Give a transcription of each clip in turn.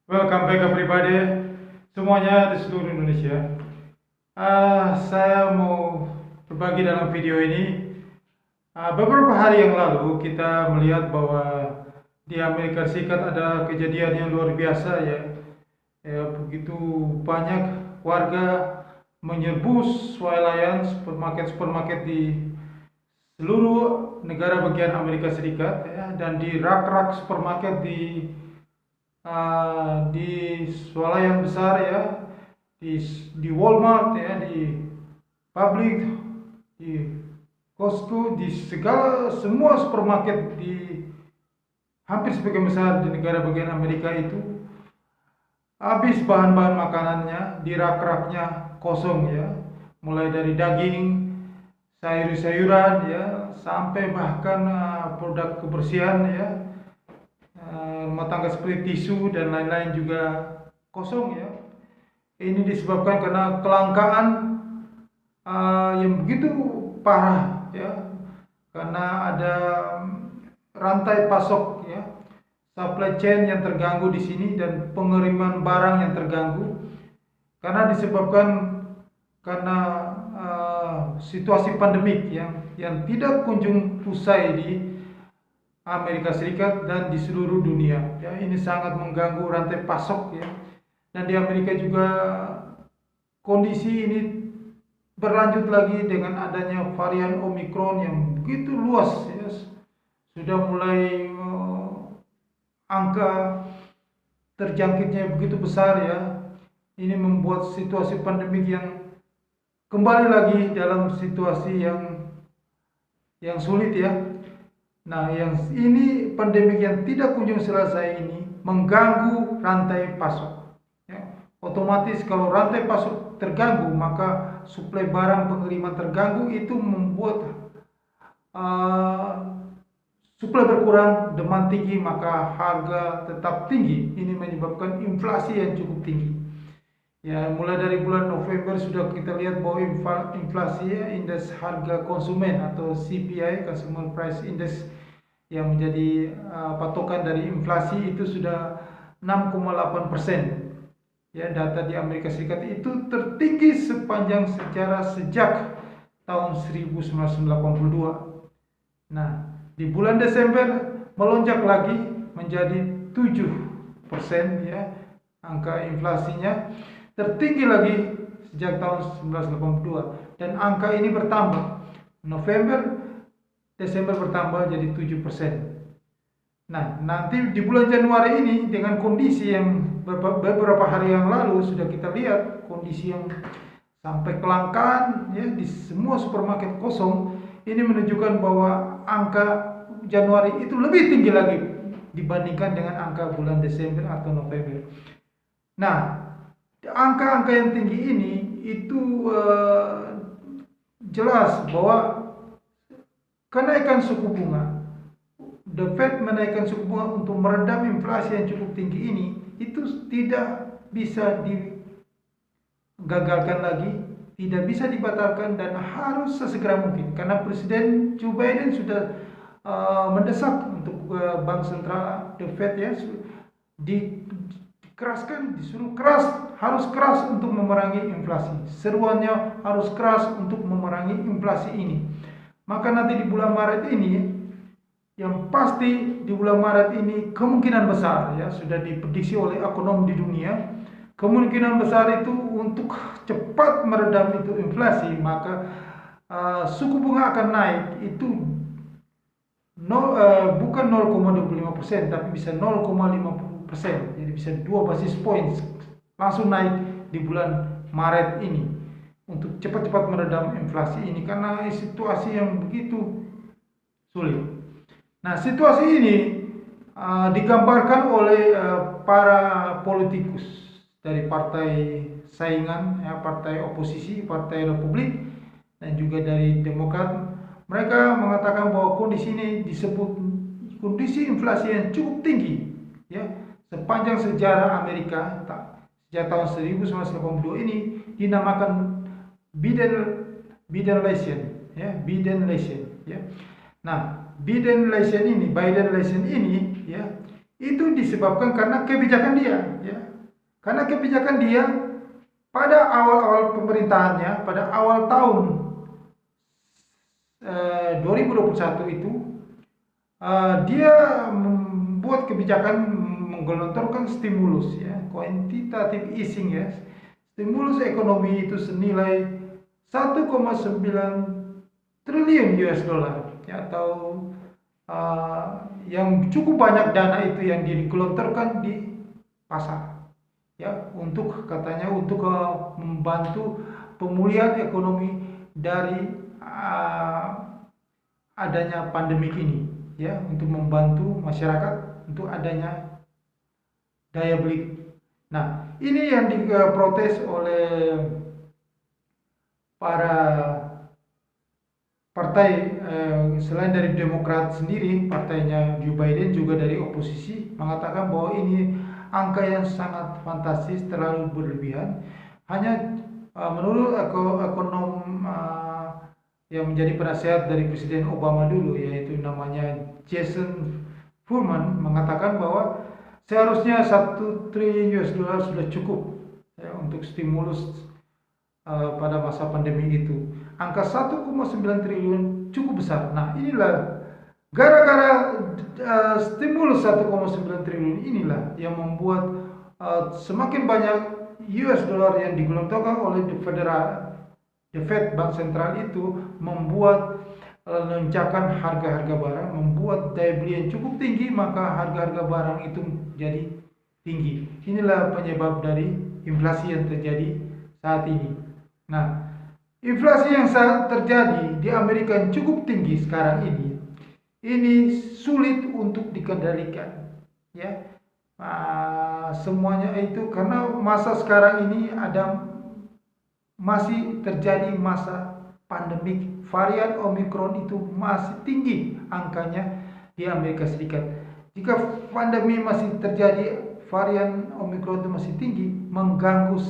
Welcome back everybody, semuanya di seluruh Indonesia. Saya mau berbagi dalam video ini. Beberapa hari yang lalu kita melihat bahwa di Amerika Serikat ada kejadian yang luar biasa ya. Begitu banyak warga menyerbu swalayan supermarket di seluruh negara bagian Amerika Serikat ya, dan di rak-rak supermarket di swalayan besar ya, di Walmart ya, di Public, di Costco, di segala semua supermarket di hampir sebagian besar di negara bagian Amerika itu habis bahan-bahan makanannya, di rak-raknya kosong ya, mulai dari daging, sayur-sayuran ya, sampai bahkan produk kebersihan ya, rumah tangga seperti tisu dan lain-lain juga kosong ya. Ini disebabkan karena kelangkaan yang begitu parah ya, karena ada rantai pasok ya, supply chain yang terganggu di sini dan pengiriman barang yang terganggu karena disebabkan karena situasi pandemik yang tidak kunjung usai di Amerika Serikat dan di seluruh dunia ya. Ini sangat mengganggu rantai pasok ya, dan di Amerika juga kondisi ini berlanjut lagi dengan adanya varian Omikron yang begitu luas ya. Sudah mulai angka terjangkitnya begitu besar ya. Ini membuat situasi pandemik yang kembali lagi dalam situasi yang sulit ya. Nah, yang ini pandemik yang tidak kunjung selesai ini mengganggu rantai pasok. Ya. Otomatis kalau rantai pasok terganggu, maka suplai barang pengiriman terganggu, itu membuat uh, suplai berkurang, demand tinggi, maka harga tetap tinggi. Ini menyebabkan inflasi yang cukup tinggi. Ya, mulai dari bulan November sudah kita lihat bahwa inflasi ya, indeks harga konsumen atau CPI, Consumer Price Index, yang menjadi patokan dari inflasi itu sudah 6,8%. Ya, data di Amerika Serikat itu tertinggi sepanjang sejarah sejak tahun 1982. Nah, di bulan Desember melonjak lagi menjadi 7% ya, angka inflasinya tertinggi lagi sejak tahun 1982, dan angka ini bertambah. November, Desember bertambah jadi 7%. Nah, nanti di bulan Januari ini dengan kondisi yang beberapa hari yang lalu sudah kita lihat, kondisi yang sampai kelangkaan ya, di semua supermarket kosong, ini menunjukkan bahwa angka Januari itu lebih tinggi lagi dibandingkan dengan angka bulan Desember atau November. Nah, angka-angka yang tinggi ini itu jelas bahwa kenaikan suku bunga, The Fed menaikkan suku bunga untuk meredam inflasi yang cukup tinggi ini, itu tidak bisa digagalkan lagi, tidak bisa dibatalkan, dan harus sesegera mungkin. Karena Presiden Joe Biden sudah mendesak untuk Bank Sentral The Fed ya, dikeraskan, disuruh keras, harus keras untuk memerangi inflasi. Seruannya harus keras untuk memerangi inflasi ini. Maka nanti di bulan Maret ini, yang pasti di bulan Maret ini kemungkinan besar ya, sudah diprediksi oleh ekonom di dunia, kemungkinan besar itu untuk cepat meredam itu inflasi, maka suku bunga akan naik itu bukan 0,25%, tapi bisa 0,50%, jadi bisa 2 basis point langsung naik di bulan Maret ini untuk cepat-cepat meredam inflasi ini karena situasi yang begitu sulit. Nah, situasi ini digambarkan oleh para politikus dari partai saingan, ya, partai oposisi, partai Republik, dan juga dari Demokrat. Mereka mengatakan bahwa kondisi ini disebut kondisi inflasi yang cukup tinggi, ya, sepanjang sejarah Amerika. Sejak tahun 1982 ini dinamakan Bidenlation, ya, Bidenlation, ya. Nah, Bidenlation ini ya, Itu disebabkan karena kebijakan dia, ya. Karena kebijakan dia pada awal-awal pemerintahannya, pada awal tahun 2021 itu, dia membuat kebijakan menggelontorkan stimulus, ya, quantitative easing, ya, stimulus ekonomi itu senilai 1,9 triliun US dollar, ya, atau yang cukup banyak dana itu yang digelontorkan di pasar, ya, untuk katanya untuk membantu pemulihan ekonomi dari adanya pandemi ini, ya, untuk membantu masyarakat untuk adanya daya beli. Nah, ini yang diprotes oleh para partai, selain dari Demokrat sendiri, partainya Joe Biden, juga dari oposisi mengatakan bahwa ini angka yang sangat fantastis, terlalu berlebihan. Hanya menurut ekonom yang menjadi penasehat dari Presiden Obama dulu, yaitu namanya Jason Furman, mengatakan bahwa seharusnya 1 triliun US dollar sudah cukup, ya, untuk stimulus pada masa pandemi itu. Angka 1,9 triliun cukup besar. Nah, inilah gara-gara stimulus 1,9 triliun inilah yang membuat semakin banyak US dollar yang digelontorkan oleh The Fed, Bank Sentral itu, membuat lonjakan harga-harga barang, membuat daya beli yang cukup tinggi, maka harga-harga barang itu jadi tinggi. Inilah penyebab dari inflasi yang terjadi saat ini. Nah, inflasi yang saat terjadi di Amerika yang cukup tinggi sekarang ini sulit untuk dikendalikan, ya. Semuanya itu karena masa sekarang ini masih terjadi masa pandemik. Varian Omicron itu masih tinggi angkanya di Amerika Serikat. Jika pandemi masih terjadi, varian Omicron itu masih tinggi, mengganggu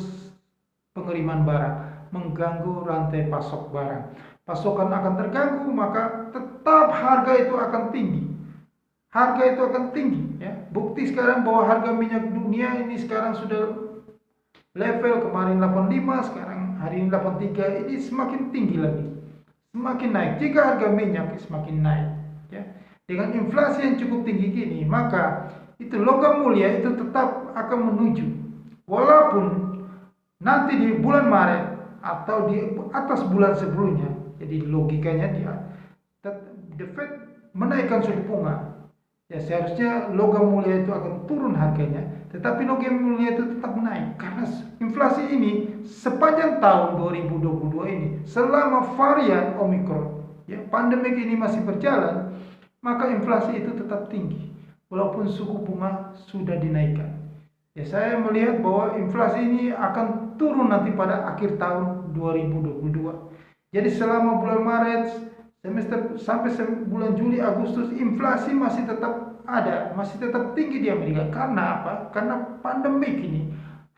pengiriman barang, mengganggu rantai pasok barang. Pasokan akan terganggu, maka tetap harga itu akan tinggi. Harga itu akan tinggi, ya. Bukti sekarang bahwa harga minyak dunia ini sekarang sudah level kemarin 85, sekarang hari ini 83, ini semakin tinggi lagi, semakin naik. Jika harga minyak semakin naik, ya, dengan inflasi yang cukup tinggi gini, maka itu logam mulia itu tetap akan menuju, walaupun nanti di bulan Maret atau di atas bulan sebelumnya. Jadi logikanya The Fed menaikkan suku bunga, ya, seharusnya logam mulia itu akan turun harganya, tetapi logam mulia itu tetap naik karena inflasi ini sepanjang tahun 2022 ini, selama varian Omicron, ya, pandemik ini masih berjalan, maka inflasi itu tetap tinggi walaupun suku bunga sudah dinaikkan. Ya, saya melihat bahwa inflasi ini akan turun nanti pada akhir tahun 2022. Jadi selama bulan Maret sampai bulan Juli, Agustus, inflasi masih tetap ada, masih tetap tinggi di Amerika. Karena apa? Karena pandemik ini,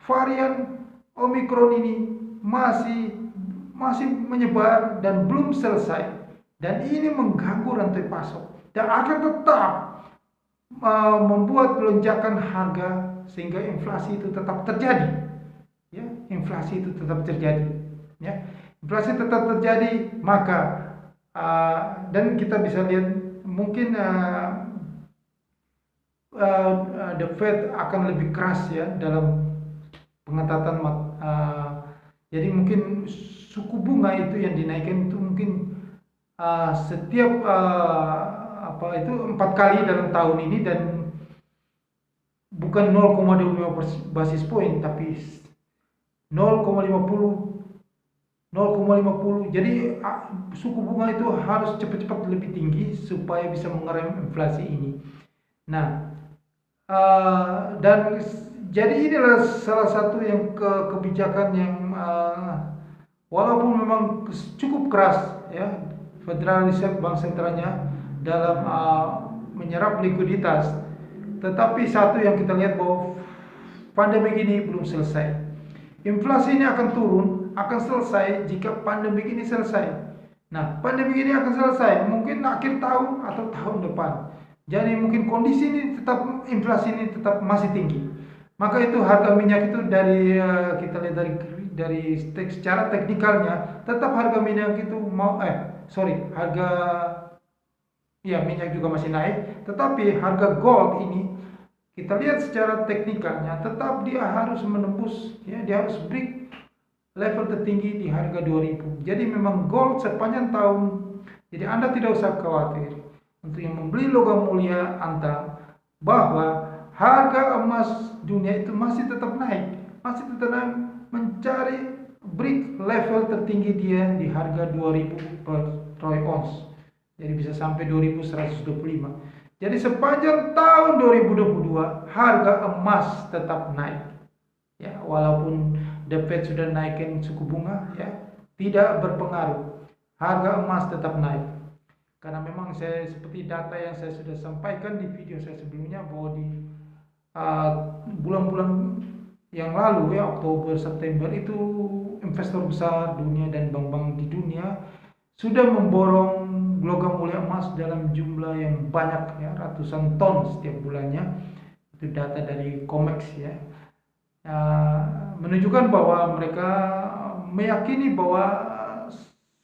varian Omicron ini masih menyebar dan belum selesai, dan ini mengganggu rantai pasok dan akan tetap membuat lonjakan harga sehingga inflasi itu tetap terjadi, ya, inflasi itu tetap terjadi, ya, inflasi tetap terjadi. Maka dan kita bisa lihat mungkin The Fed akan lebih keras, ya, dalam pengetatan. Jadi mungkin suku bunga itu yang dinaikkan itu mungkin setiap 4 kali dalam tahun ini, dan bukan 0,25 basis point tapi 0,50. Jadi suku bunga itu harus cepat-cepat lebih tinggi supaya bisa mengerem inflasi ini. Nah, dan jadi inilah salah satu yang kebijakan yang walaupun memang cukup keras, ya, Federal Reserve, Bank Sentralnya, dalam menyerap likuiditas, tetapi satu yang kita lihat bahwa pandemi ini belum selesai. Inflasi ini akan turun, akan selesai jika pandemi ini selesai. Nah, pandemi ini akan selesai mungkin akhir tahun atau tahun depan. Jadi mungkin kondisi ini tetap, inflasi ini tetap masih tinggi. Maka itu harga minyak itu dari kita lihat secara teknikalnya tetap harga minyak itu harga ya minyak juga masih naik, tetapi harga gold ini kita lihat secara teknikalnya tetap dia harus menembus, ya dia harus break level tertinggi di harga 2000. Jadi memang gold sepanjang tahun, jadi Anda tidak usah khawatir untuk yang membeli logam mulia Anta bahwa harga emas dunia itu masih tetap naik, mencari break level tertinggi dia di harga 2000 per troy ounce. Jadi bisa sampai 2125. Jadi sepanjang tahun 2022 harga emas tetap naik. Ya, walaupun The Fed sudah naikin suku bunga, ya, tidak berpengaruh. Harga emas tetap naik. Karena memang saya seperti data yang saya sudah sampaikan di video saya sebelumnya bahwa di bulan-bulan yang lalu, ya, Oktober, September itu investor besar dunia dan bank-bank di dunia sudah memborong logam mulia emas dalam jumlah yang banyak, ya, ratusan ton setiap bulannya. Itu data dari COMEX, ya. Menunjukkan bahwa mereka meyakini bahwa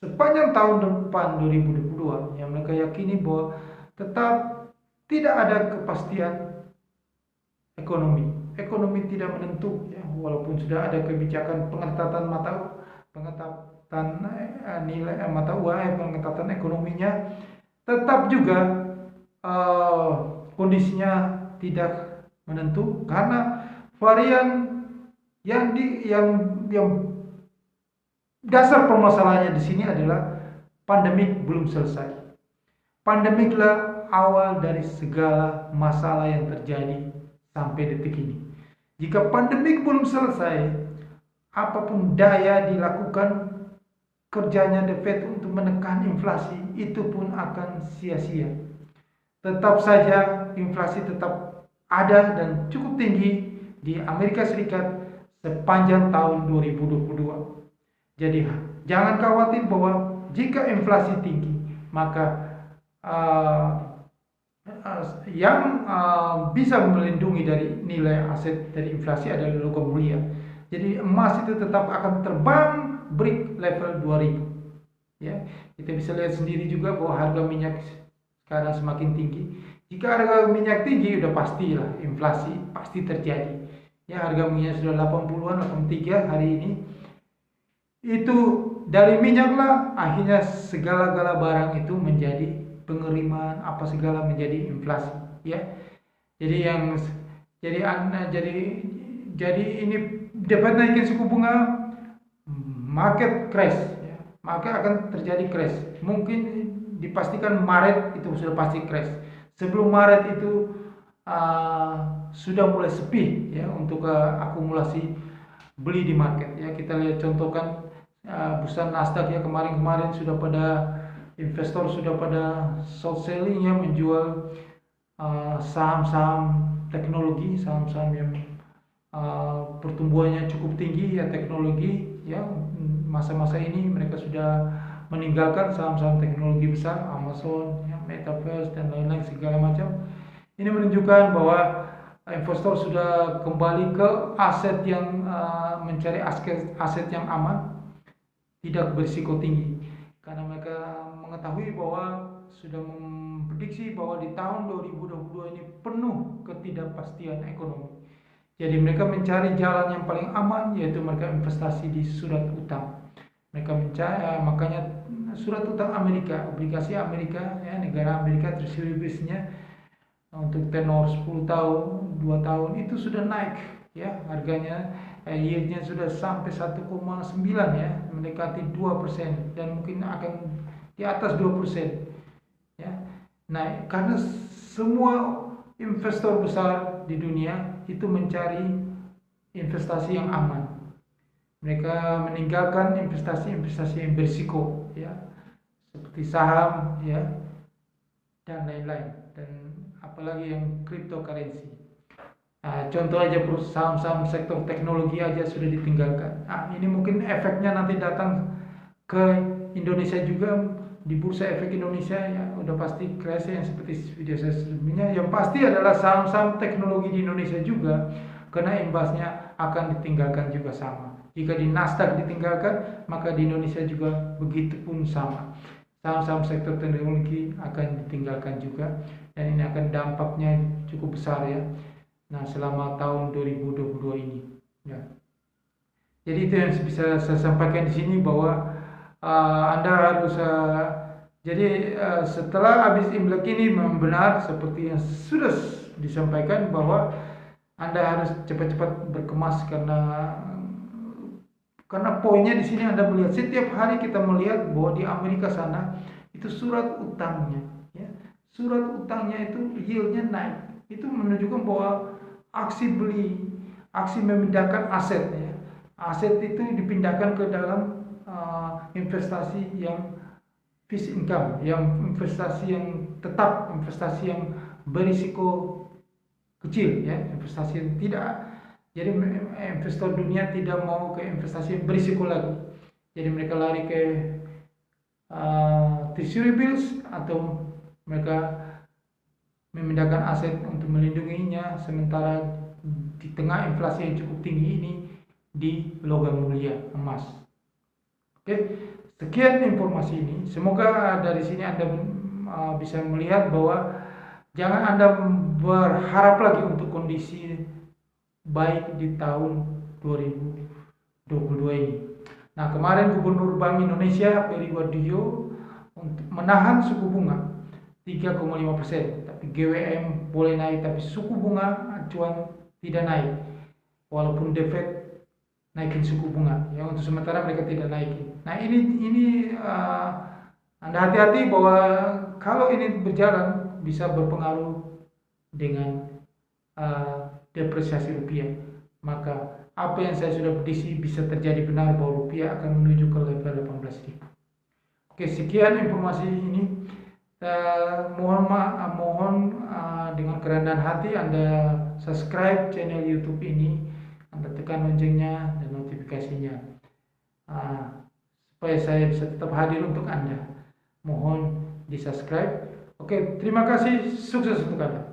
sepanjang tahun depan 2022, yang mereka yakini bahwa tetap tidak ada kepastian ekonomi tidak menentu, ya, walaupun sudah ada kebijakan pengetatan nilai mata uang, pengetatan ekonominya, tetap juga kondisinya tidak menentu karena varian yang dasar permasalahannya di sini adalah pandemik belum selesai. Pandemiklah awal dari segala masalah yang terjadi sampai detik ini. Jika pandemik belum selesai, apapun daya dilakukan kerjanya The Fed untuk menekan inflasi itu pun akan sia-sia. Tetap saja inflasi tetap ada dan cukup tinggi di Amerika Serikat sepanjang tahun 2022. Jadi jangan khawatir bahwa jika inflasi tinggi, maka yang bisa melindungi dari nilai aset dari inflasi adalah logam mulia. Jadi emas itu tetap akan terbang break level 2000. Ya, kita bisa lihat sendiri juga bahwa harga minyak sekarang semakin tinggi. Jika harga minyak tinggi, udah pastilah inflasi pasti terjadi. Ya, harga minyak sudah 80-an, 83 hari ini. Itu dari minyaklah akhirnya segala-gala barang itu menjadi pengiriman, apa segala menjadi inflasi, ya. Jadi ini dapat naikin suku bunga, market crash, ya. Maka akan terjadi crash. Mungkin dipastikan Maret itu sudah pasti crash. Sebelum Maret itu sudah mulai sepi, ya, untuk akumulasi beli di market, ya. Kita lihat contohkan bursa Nasdaq, ya, kemarin sudah pada investor sudah pada short selling, ya, menjual saham-saham teknologi, saham-saham yang pertumbuhannya cukup tinggi, ya, teknologi, ya. Masa-masa ini mereka sudah meninggalkan saham-saham teknologi besar, Amazon, ya, Metaverse dan lain-lain segala macam. Ini menunjukkan bahwa investor sudah kembali ke aset yang mencari aset yang aman, tidak berisiko tinggi, karena mereka mengetahui bahwa sudah memprediksi bahwa di tahun 2022 ini penuh ketidakpastian ekonomi. Jadi mereka mencari jalan yang paling aman, yaitu mereka investasi di surat utang. Mereka mencari, makanya surat utang Amerika, obligasi Amerika, ya, negara Amerika, treasury bill-nya untuk tenor 10 tahun, 2 tahun itu sudah naik, ya, harganya, yield-nya sudah sampai 1,9, ya, mendekati 2% dan mungkin akan di atas 2%, ya. Nah, karena semua investor besar di dunia itu mencari investasi yang aman. Mereka meninggalkan investasi yang berisiko, ya, seperti saham, ya, dan lain-lain, dan apalagi yang cryptocurrency. Contoh aja saham-saham sektor teknologi aja sudah ditinggalkan. Ini mungkin efeknya nanti datang ke Indonesia juga, di Bursa Efek Indonesia, ya, udah pasti crash yang seperti video saya sebelumnya. Yang pasti adalah saham-saham teknologi di Indonesia juga kena imbasnya akan ditinggalkan juga sama. Jika di Nasdaq ditinggalkan, maka di Indonesia juga begitu pun sama. Saham-saham sektor teknologi akan ditinggalkan juga, dan ini akan dampaknya cukup besar ya. Nah, selama tahun 2022 ini ya. Jadi itu yang bisa saya sampaikan di sini, bahwa Anda harus setelah habis Imlek ini memang benar seperti yang sudah disampaikan, bahwa Anda harus cepat-cepat berkemas, karena poinnya di sini Anda melihat setiap hari kita melihat bahwa di Amerika sana itu surat utangnya, ya, surat utangnya itu yieldnya naik. Itu menunjukkan bahwa aksi beli, aksi memindahkan aset, ya, aset itu dipindahkan ke dalam investasi yang fixed income, yang investasi yang tetap, investasi yang berisiko kecil, ya, investasi yang tidak. Jadi investor dunia tidak mau ke investasi yang berisiko lagi. Jadi mereka lari ke treasury bills, atau mereka memindahkan aset untuk melindunginya, sementara di tengah inflasi yang cukup tinggi ini di logam mulia, emas. Oke, sekian informasi ini. Semoga dari sini Anda bisa melihat bahwa jangan Anda berharap lagi untuk kondisi baik di tahun 2022 ini. Nah, kemarin Gubernur Bank Indonesia Peri Warjio untuk menahan suku bunga 3,5%, tapi GWM boleh naik, tapi suku bunga acuan tidak naik. Walaupun The Fed naikin suku bunga, ya, untuk sementara mereka tidak naikin. Nah, ini Anda hati-hati, bahwa kalau ini berjalan bisa berpengaruh dengan depresiasi rupiah. Maka apa yang saya sudah prediksi bisa terjadi benar, bahwa rupiah akan menuju ke level 18.000. Oke, sekian informasi ini. Mohon dengan kerendahan hati Anda subscribe channel YouTube ini, Anda tekan loncengnya dan notifikasinya, supaya saya bisa tetap hadir untuk Anda. Mohon di subscribe. Oke, terima kasih, sukses untuk Anda.